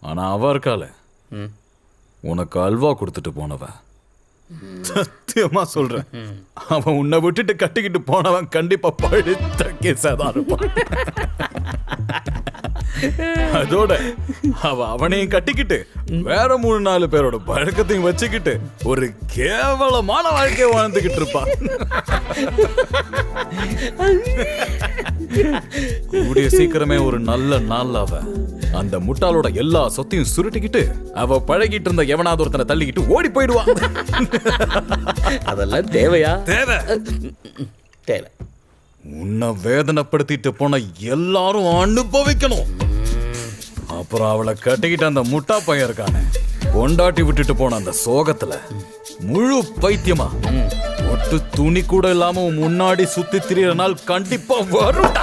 ஆனா அவ இருக்காள, உனக்கு அல்வா கொடுத்துட்டு போனவன், சத்தியமா சொல்றேன், அவன் உன்னை விட்டுட்டு கட்டிக்கிட்டு போனவன் கண்டிப்பா பழுத்த கேஸாதான் இருப்பான். அதோட அவ அவனையும் கட்டிக்கிட்டு வேற 3-4 பேரோட பழக்கத்தையும் வச்சுக்கிட்டு ஒரு கேவலமான வாழ்க்கையை வாழ்ந்துகிட்டு இருப்பான். கூடிய சீக்கிரமே ஒரு நல்ல நாள் அவ அந்த முட்டாளோட எல்லா சொத்தையும் சுருட்டிக்கிட்டு அவ பழகிட்டு இருந்த எவனாவது ஒருத்தனை தள்ளிக்கிட்டு ஓடி போயிடுவான். அதெல்லாம் தேவையா? தேவை. தேவை. உன்னை வேதனைப்படுத்திட்டு போன எல்லாரும் அனுபவிக்கணும். அப்புறம் அவளை கட்டிக்கிட்டு அந்த முட்டா பையன் இருக்கானே, கொண்டாட்டி விட்டுட்டு போன அந்த சோகத்துல முழு பைத்தியமா ஒட்டு துணி கூட இல்லாம முன்னாடி சுத்தி திரியற நாள் கண்டிப்பா வரும்.